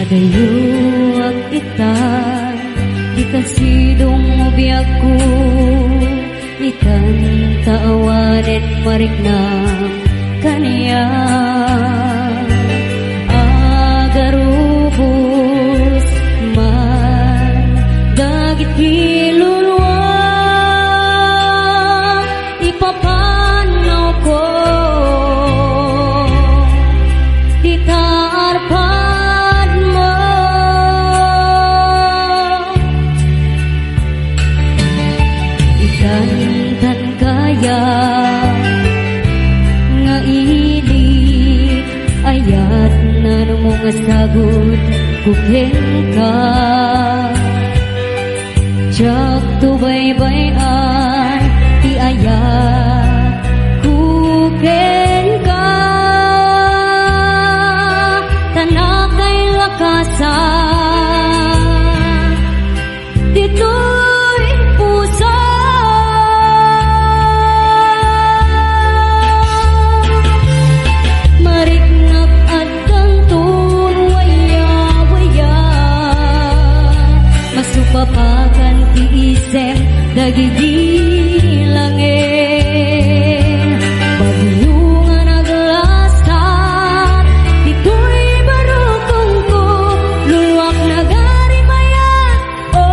Madayuag itan, ikasidong ubiyag ko, ikan taawanet marignam kaniya. Agarubos man, dagit kilulwa, ipapanaw ko, itaarpad mo. Ikantan kaya nga ilit, ayat na mga sagot kuking ka. Jak tubaybay-an ti ayat kuking ka. Tanakay lakasan dito'y puso. Mariknap at kantong waya-waya, masupapakan ti isem dagiti langit. Babulungan aglasat dito'y barukong ko, luwak na garibayan o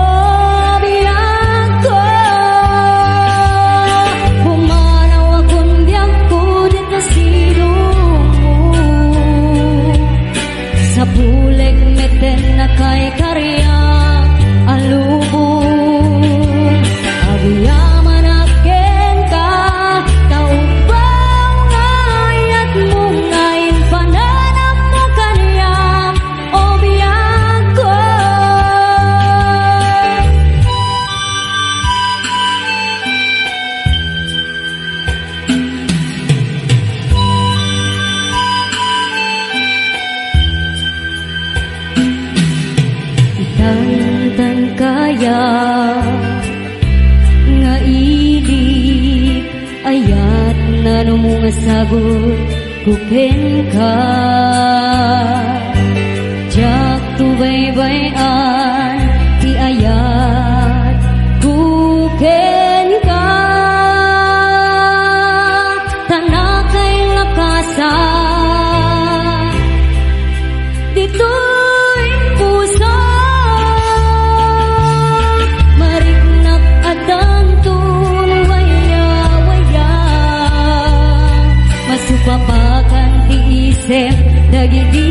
biyag ko. Bumanaw akong biyag ko dito silong mo, sa puleg meten na kay karyang alubong. Abiyaman aken ka, taubang ayat mo ngayon pananap mo kaniyang o biyag ko. Itantan kaya nga ilig, ayat na mga sagot kuken ka. Jak tubaybay-an ti ayat kuken ka. Tanakay lakasan dito'y puso. Mariknap at dantong waya-waya, masupapakan ti isem dagiti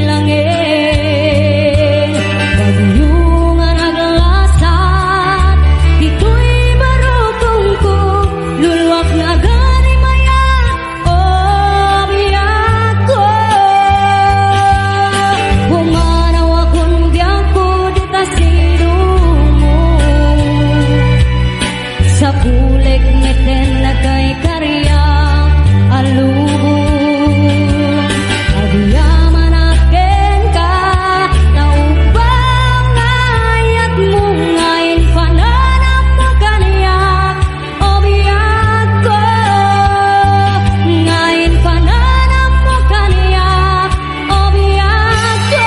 langit. Babulungan aglasat dito'y barukong ko, luluwak na garibayan o biyag ko. Bumanaw akong biyag ko dita silong mo, sa puleg meten na kay karyang alubong. Abiyaman aken ka, taubang ayat mo ngayon pananap mo kaniyak o biyag ko. Ngayon pananap mo kaniyak o biyag ko.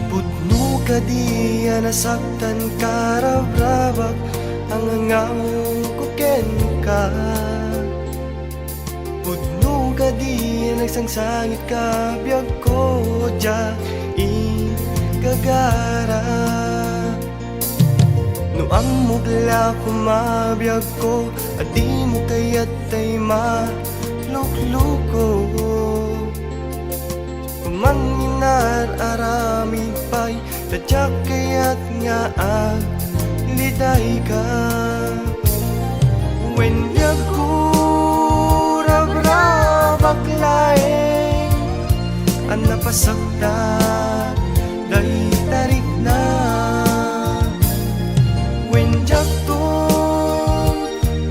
Pudno ka di nasaktan karabrabak ang angawang kuken ka. Pudno ka di nagsangsangit ka biyag ko dya gagara. No ang mugla kumabiyag ko, at di mo kaya't ay malukluko. Kumanginar arami pa'y tadyak kaya't nga liday ka. When biyag ko rabrabak laeng, ang napasakta day tarik na wenjak to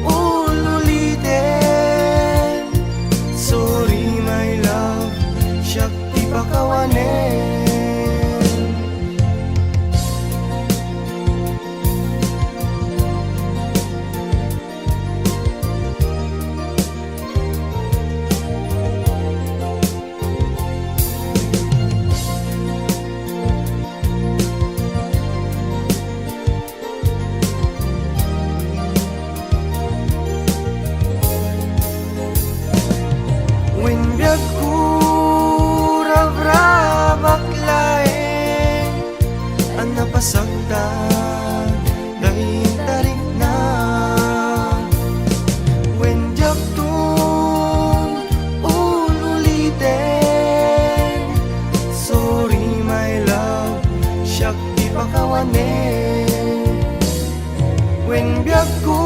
ululitin. Sorry my love, Shakti pakawanen. Winbiyag ko rabrabak laeng ang napasagda dahil tarik na wenjak tong ululitin. Sorry my love, Shakti pakawanen. Winbiyag ko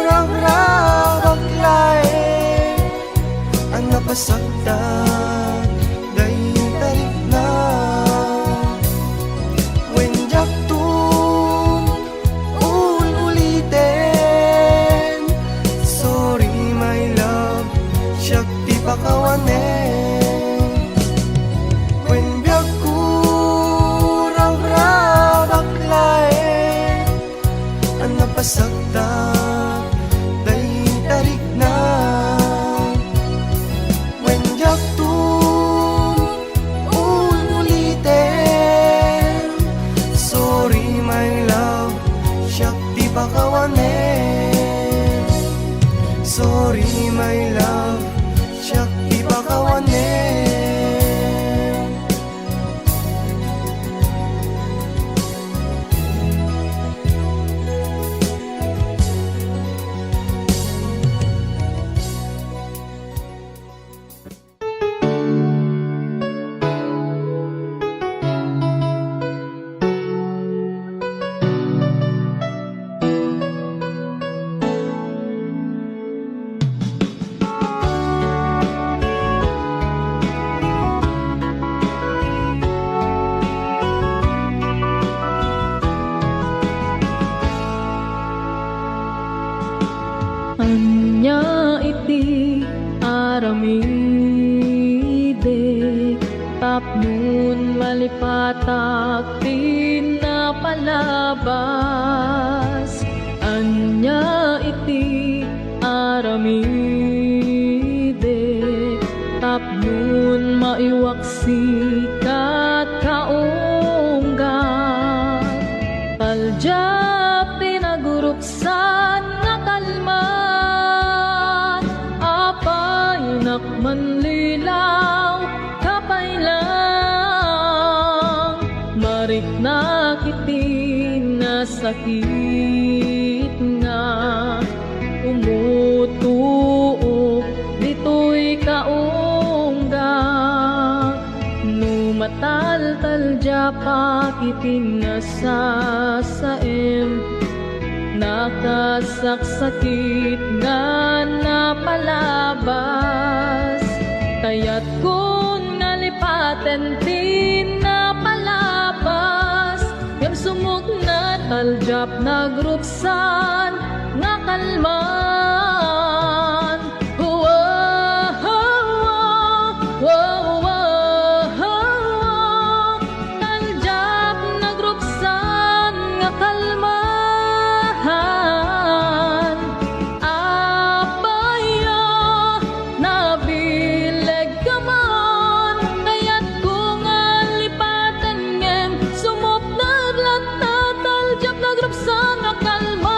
rabrabak laeng ang napasakta dahil tarik na wenjak tong ululitin. Sorry my love, Shakti pakawanen. Wenbiyag ko rabrabak laeng ang napasakta dahil tarik na wenjak tong ululitin. Sorry my love, Shakti pakawanen. Sorry my love, Shakti pakawanen. Anya iti aramide tapnon malipatak pinapalabas. Anya iti aramide tapnon maiwaksi kat kaunggat. Talja pinaguruksan nga kalman, apay nakmanlilaw kapay lang. Marik na kiti na sakit nga umutuo dito'y kaunggat. Numatal-talja pa kiti nasasaem, nakasaksakit nga napalabas. Kaya't kung nalipaten pinapalabas, yung sumug na taljap nagruksan nga kalman. Taljap nagruksan nga kalman. Apaya nabileg ka man, kaya't kung alipatan ngem sumup na lata taljap nagruksan nga kalman.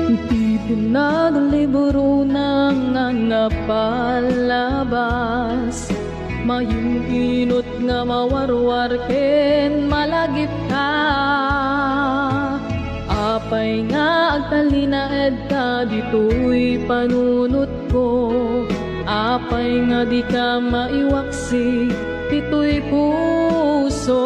Iti pinaglibro ng mga napalabas, mayong inot nga mawarwar ken malagip ka. Apay nga agtalina edta dito'y panunot ko, apay nga di ka maiwaksi dito'y puso.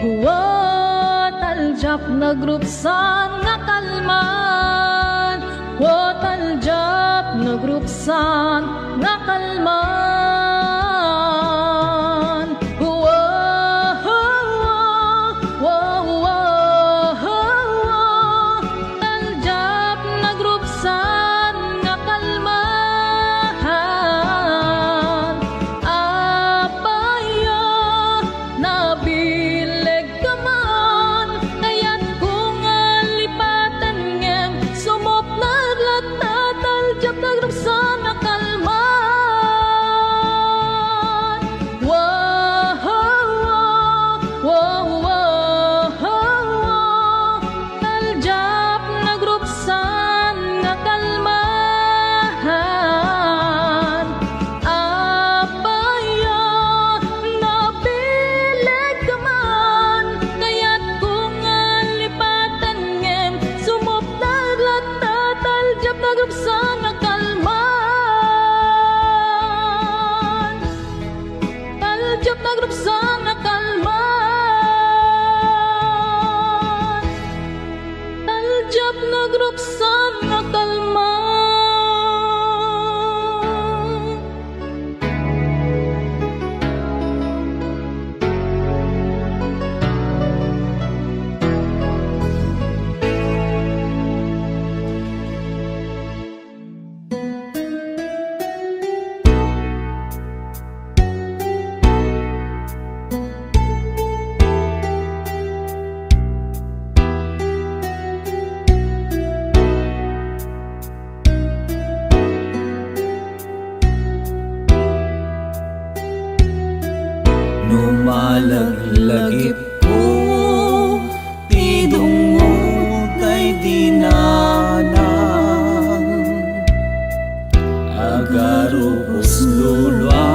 Huwat aljap nagrupsan nga kalman, huwat aljap nagrupsan nga kalman. Aljap nagrupsan nga kalman. Apaya nabileg ka man, kaya't kung alipatan ngem sumop na latat. Aljap nagrupsan nga kalman. Aljap nagrupsan nga kalman. Apaya nabileg ka man, kaya't kung alipatan ngem sumop na latat. Aljap nagrupsan nga kalman. Aljap nagrupsan nga kalman. Aljap nagrupsan nga kalman. Numalaglagip ko, tidungo kay dinanang. Agarubos lulwa,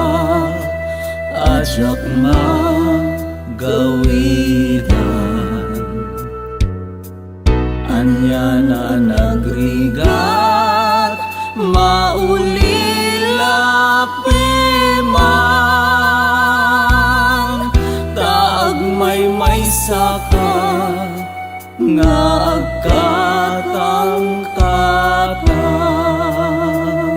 adyak magawidan. Anya na nagrigat, maulilap may saka nga agkatang-katang.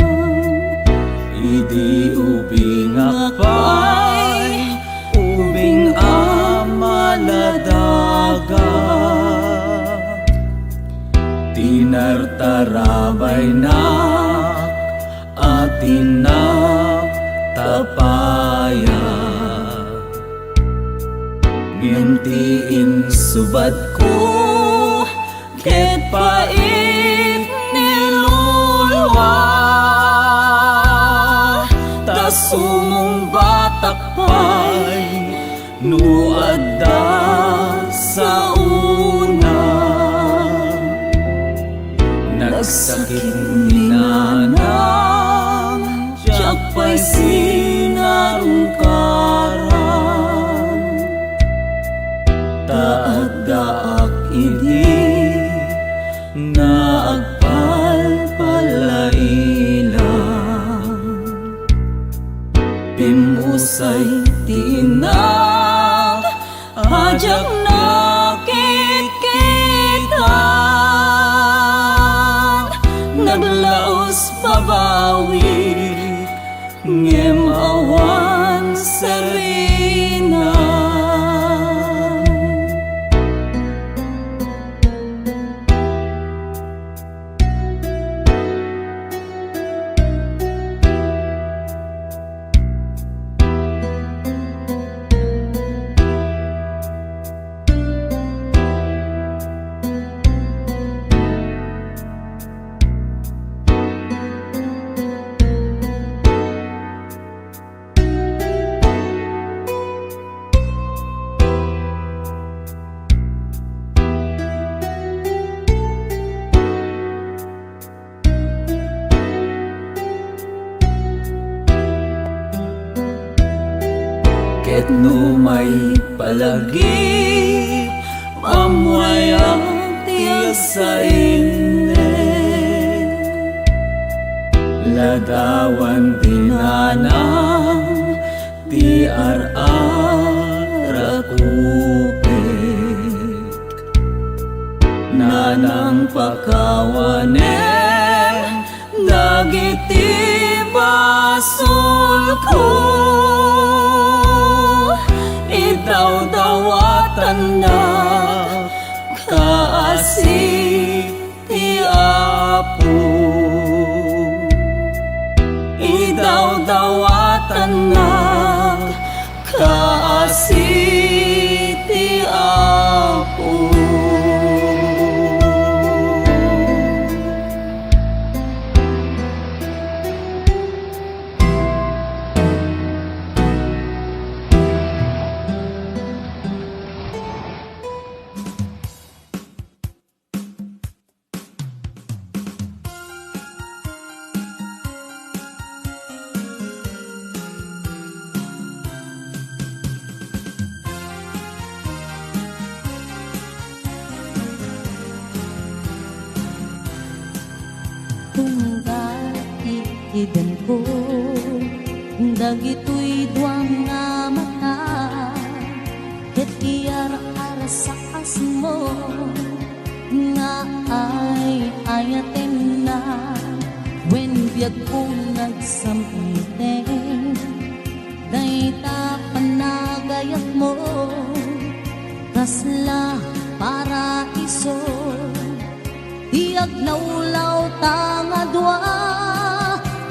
Idi ubing apay, ubing amaladaga. Tinartarabay na atin na tapaya. Ngintiin subad ko, ket pait nilulwa. Tasumong batak pa'y nuadda sa una. Nagsakit ni nanang, tiyak pa'y sinarungkaran. Taag-daak idi nga agpalpalailang. Pimusay tinag, hadyak nakikitan. Naglaos babawi, ngem awan sarina. no may palagi amoy ang tiyak sa init. Ladawan dinanang ti ar-arakupik nanang pakawanen dagiti basol ko. Idaw-dawatan na kaasik ti Apo. Idaw-dawatan na kaasik ti Apo. Tunggal ikidan ko dagitoy duwang nga mata ket iyar-ara sa asmo nga ay ayaten na wen biyag ko nagsamiten dayta panagayat mo kasla paraiso diag lawlaw tanga dua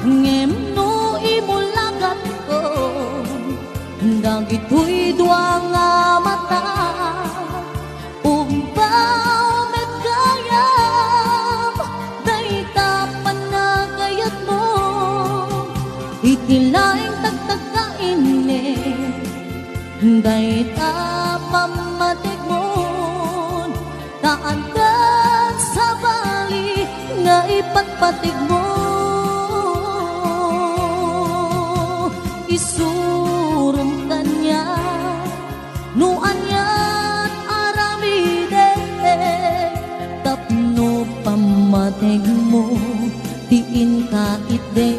ngem no imulagat ko dagitoy dua nga mata umbaw megayam dayta panagayat mo itilaing tagtagkainit dayta pamatig mo taandan sa bali nga ipagpatig mo isurum kanya no anyat aramide tapno pamatig mo tiin ka ide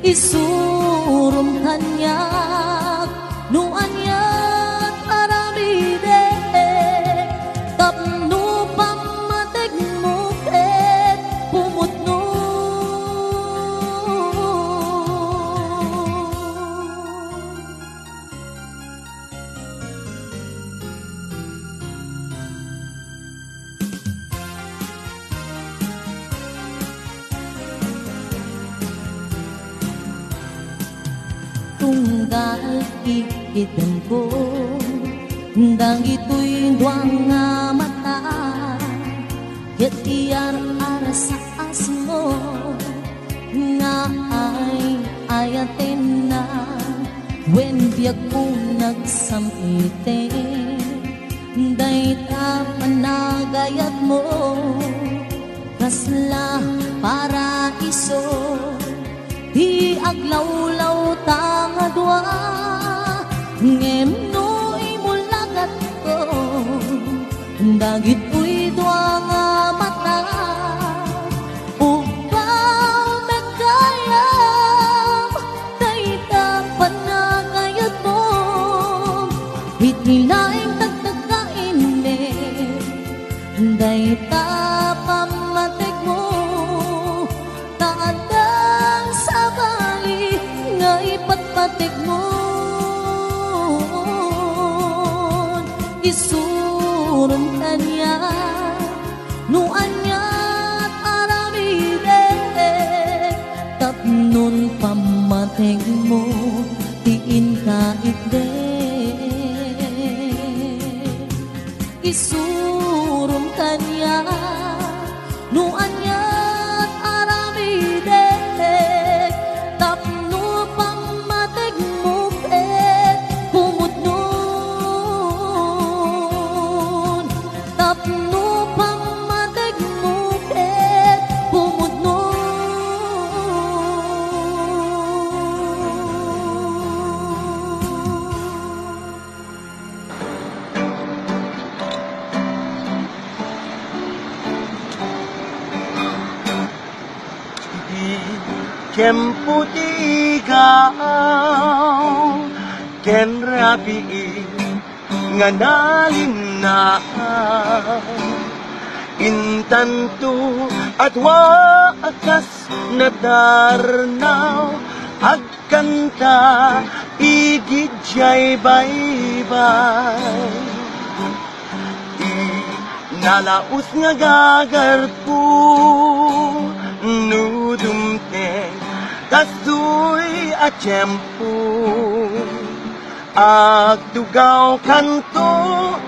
isurum kanya no anyat aramide tapno pamatig mo ket pumutno tunggal ikidan ko dagitoy duwang nga mata ket iyar-ara sa asmo nga ay ayaten na wen biyag ko nagsamiten dayta panagayat mo kasla paraiso di aglawlaw tanga dua ngem no imulagat ko dagitoy dua nga mata ubaw megayam dayta panagayat mo itilaing tagtagkainit dayta pamatig mo taandang sa bali nga ipagpatig mo isurum kanya no anyat aramide tapnon pamatig mo tiin ka ide isurum kanya no anyat aramide tapno pamatig mo ket pumutnon tapno pamatig mo ket pumutnon tiempo ti ikaw ken rapi nga nalinna intanto at waakas na darnaw agkanta igidjay baybay nalaus nga gagarpo nudumteng kastoy a tiyempo agtugaw kanto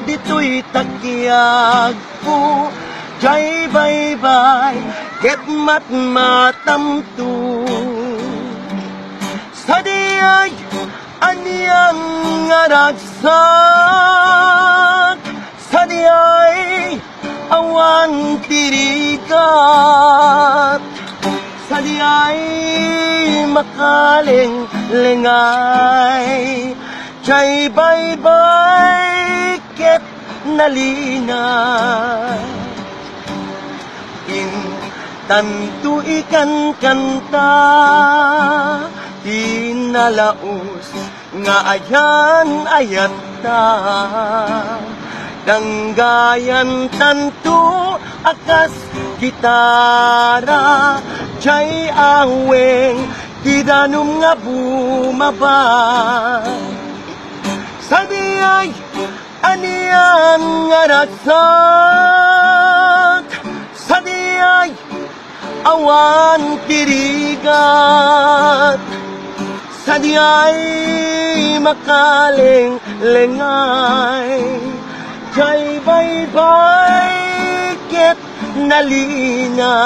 dito'y tagyag po jay baybay ket matmatamto sa diyay aniyang ngaragsak sa diyay awan tirigat sa diyay makaling lengay jay baybay ket nalina in tanto ikan kanta tinalaos nga ayan ayat ta danggayan tanto akas gitara jay aweng tidanum nga bumaba sa diyay aniyan nga ragsak sa diyay awan tirigat sa diyay makaling lengay jay baybay ket nalina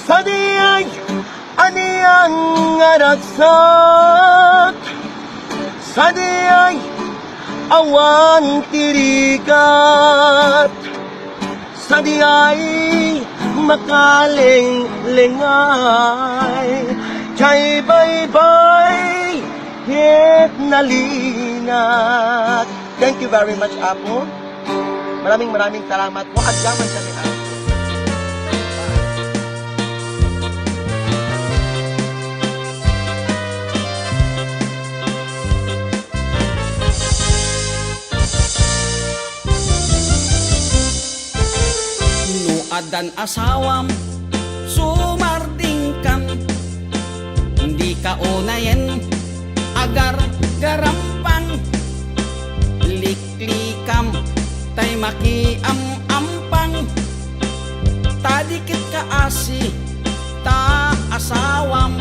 sa diyay aniyang nga ragsak sa diyay awan tirigat sa diyay makaling lengay jay baybay ket nalinat. Thank you very much, Apo. Maraming salamat po at gaman sa lahat. Adan asawam sumarding kan hindi ka unayen agar garampang liklikam tay makiam-ampang tadikit ka asi ta asawam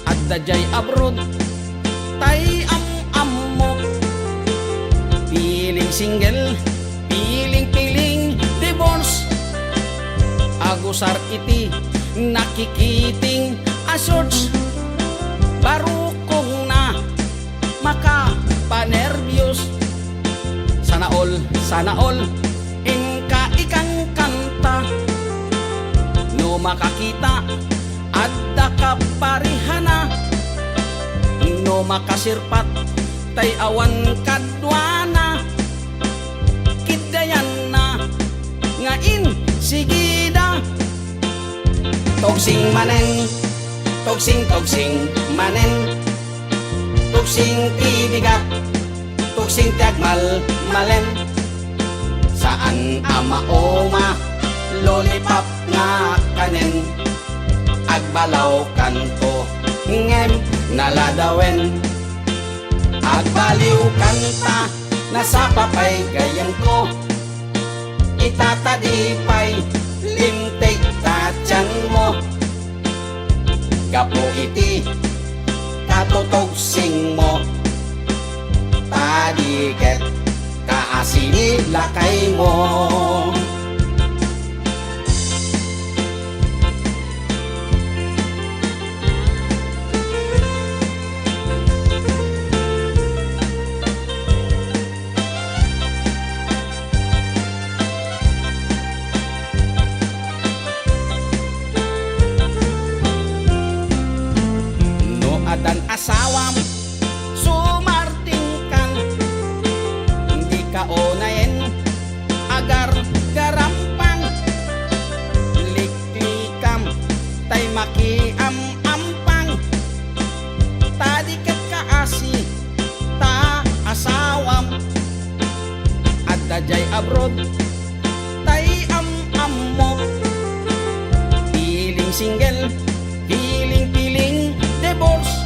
at dajay abroad tay am-ammo piling single piling divorce agusar iti nakikiting asorts barukong na makapanervyos sana all inka ikang kanta no makakita at dakaparihana no makasirpat tay awan kadwana kidayan na ngain sigida togsing manen togsing manen togsing tibigat togsing tiagmal malen saan amaoma lollipop nga kanen agbalaw kanto ngem naladawen agbaliw kanta nasa papay gayang ko itatadipay limtek tatyan mo gapo iti katotogsing mo tadiket kaasini lakay mo adan asawam sumarting kan hindi ka onayen agar Dajay abroad tay am mo. Piling single, piling divorce.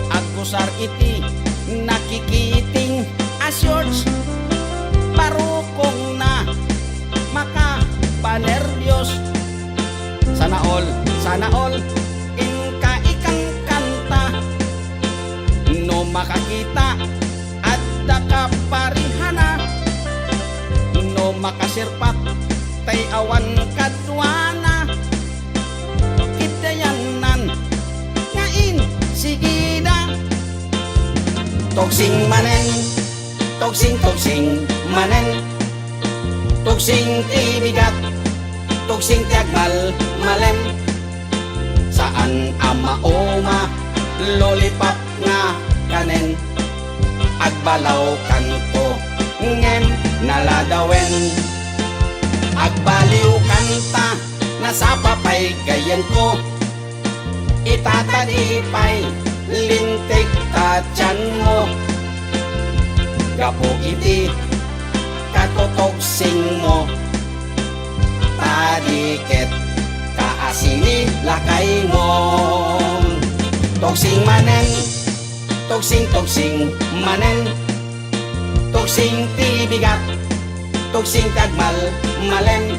Agkusar iti nakikiting asyos. Parukong na makapanerbyos. Sana all inka ikang kanta. No makakita at dakaparihana. No makasirpak tay awan kadwana. Kitayanan ngain sigida. Toksing manen, toksing manen. Toksing tibigat, toksing tiagmal malem. Saan ama oma lollipop nga kanen. Agbalaw kanto ngem naladawen. Agbaliw kanta nasapapay gayan ko. Itatadipay lintik tatyan mo. Gapo iti katotoksing mo. Tadiket kaasini lakay mo. Toksing manen, toksing manen. Toksing tibigat, toksing tagmal malem.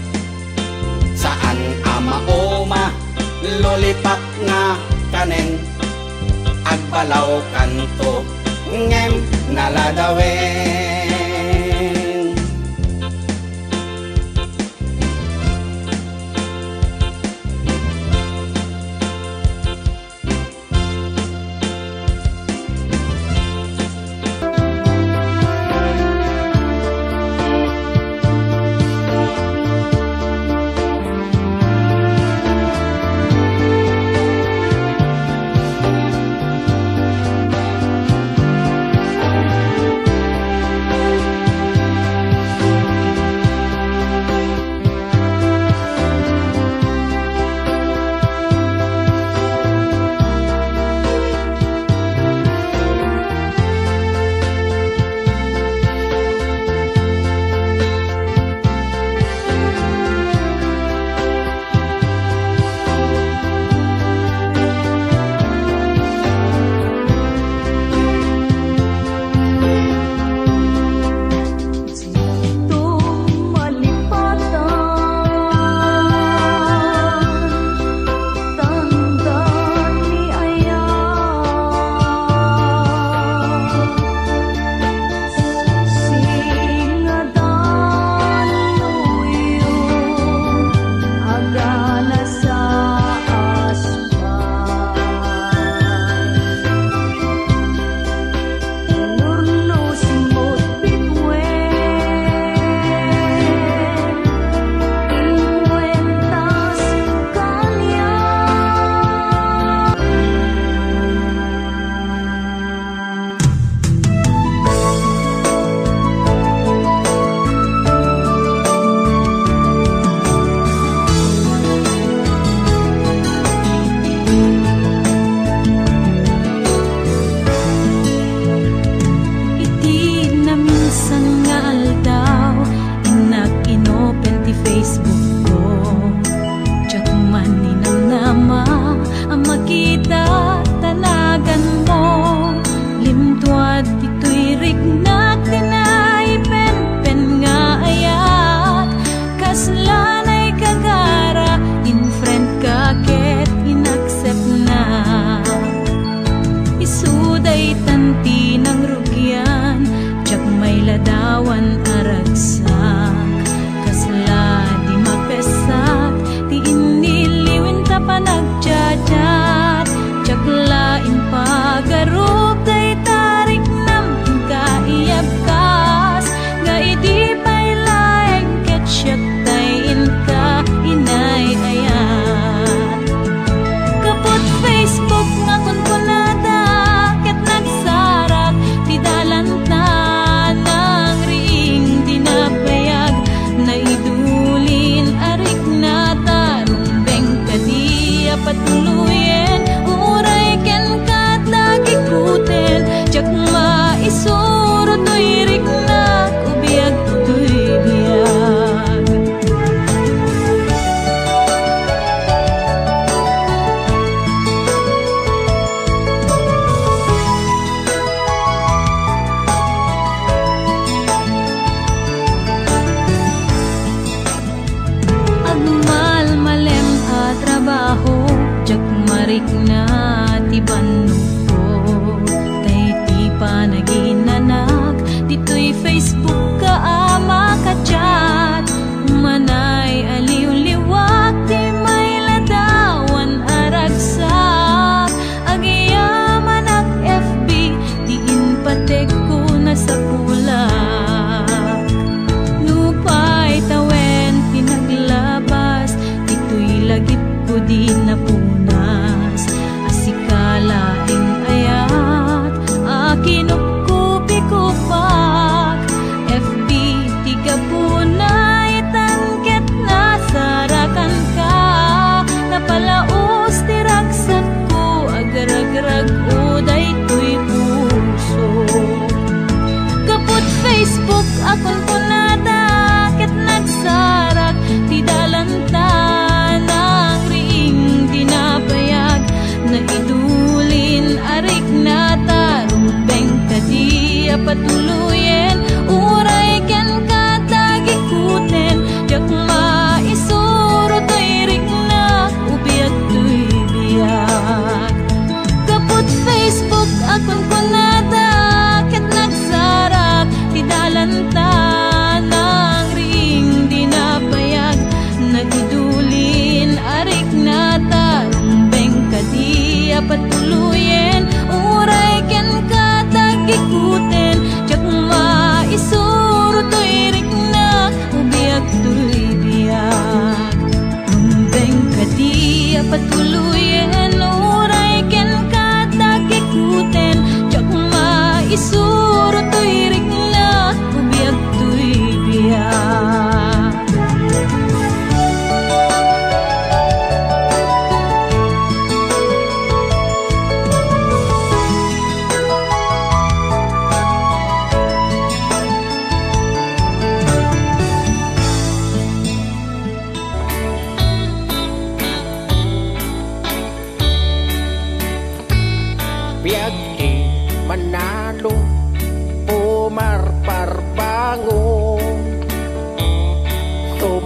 Saan ama oma lollipop nga kanen. Agbalaw kanto ngem naladawen.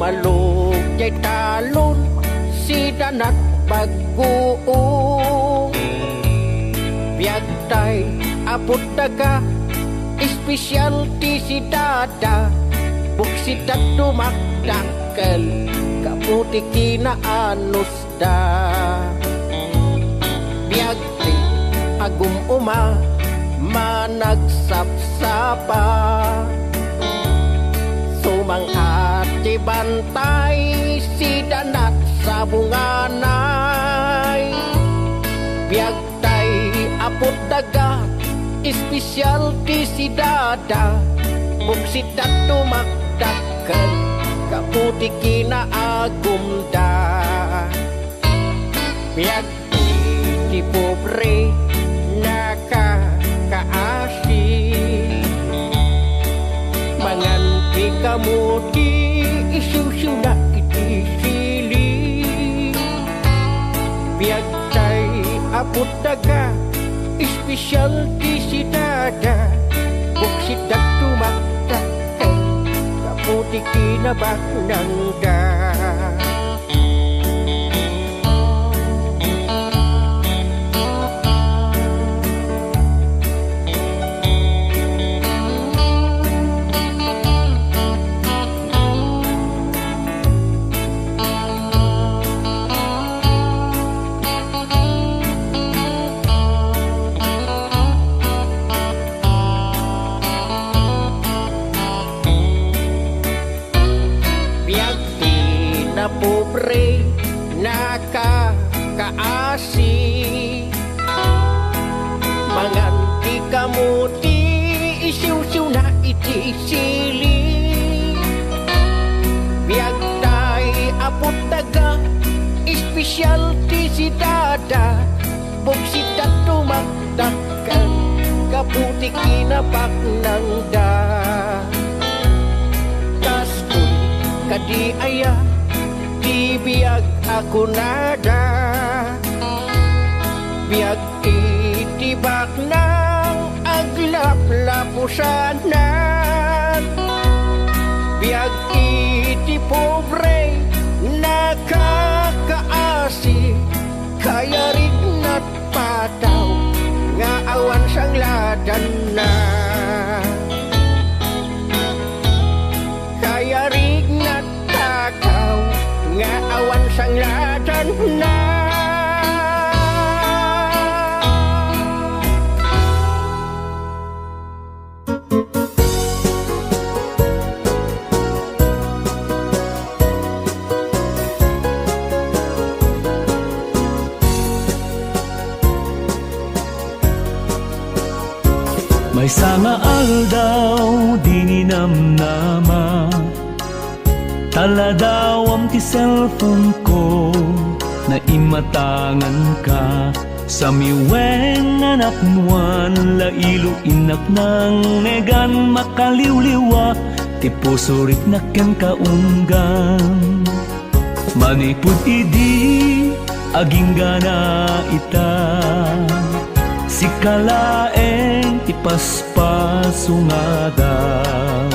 malug jay talon si danat pagkuong biyag tay apot daga specialty si dada buksit at tumakdakkel kaputi kinaanos da biyag ti agum uma managsapsapa sumangkat di bantay si danat sa bunganay biyag tay apot daga specialty si dada buksit at tumakdakkel kaputi kinaagum da biyag ti pobre nakakaasi manganti kamuti isusu na iti sili biyag tay apot daga specialty si dada buksit at tumakdakkel kaputi kinabaknang da pobre nakakaasi manganti kamuti isiw-siw na iti sili biyag tay apot daga specialty si dada buksit at tumakdakkel kaputi kinabaknang da kastoy kadi aya biyag ako nada biyag itibak ng aglap-lapusanan biyag iti pobre nakakaasi kaya rin na't pataw nga awan sang ladan na kaya rin na't takaw nga awan sang ladan na may sanga aldaw dininamnama tala daw am ti cellphone ko na imatangan ka sa miwen na napnuan lailo inak ng negan makaliwliwa ti pusurit na ken kaunggan manipud idi aging gana ita si kalaeng ipaspasungadan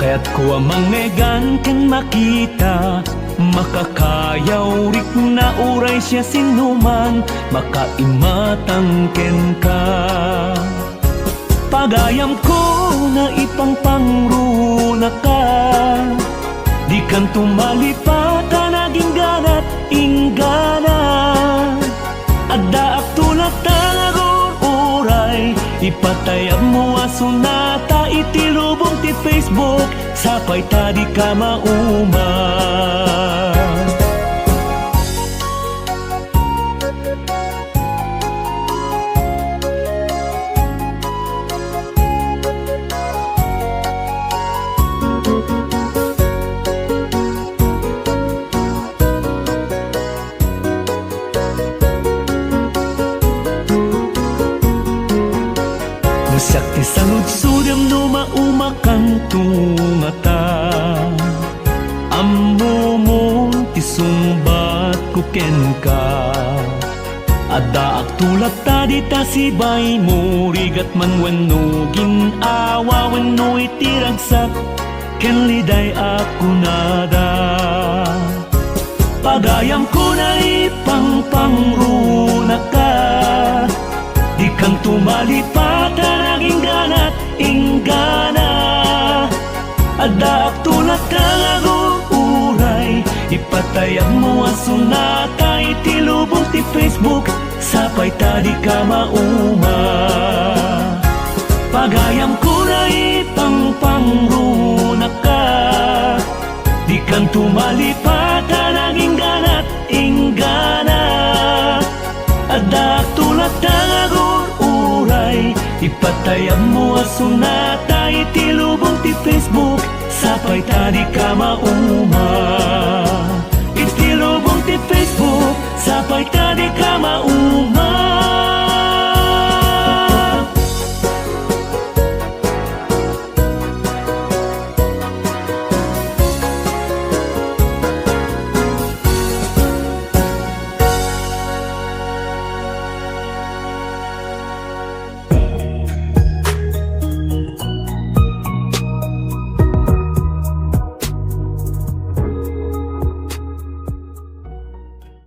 kaya't ko amang negan ken makita makakayaw rik na uray siya sinuman makaimatang ken ka pagayam ko na ipangpangruna ka di kan tumalipatan naging ganat inggana adda tulad talagon uray ipatayab mo asunata itilubong ti Facebook sapay tadi ka mauman sakti salud-sudem no maumakan tungata ammo mo tisumbat kuken ka adda aktulat tadi tasibay mo rigat man wenno ginawa wenno itiragsak ken liday ako nada. Pagayam ko na ipangpangruna ka, di kang tumalipatan naging ganat inggana. Adak tulad kang aguuray, ipatayag mo ang sunata, itilubong ti Facebook, sapay tadi ka mauma. Pagayam ko na ipangpangruna ka, di kang tumalipatan naging ganat inggana. Adak tulad kang aguuray, ipatayag mo ang sunata, itilubong ti Facebook, sapay tadi ka mauma. Itilubong ti Facebook, sapay tadi ka mauma.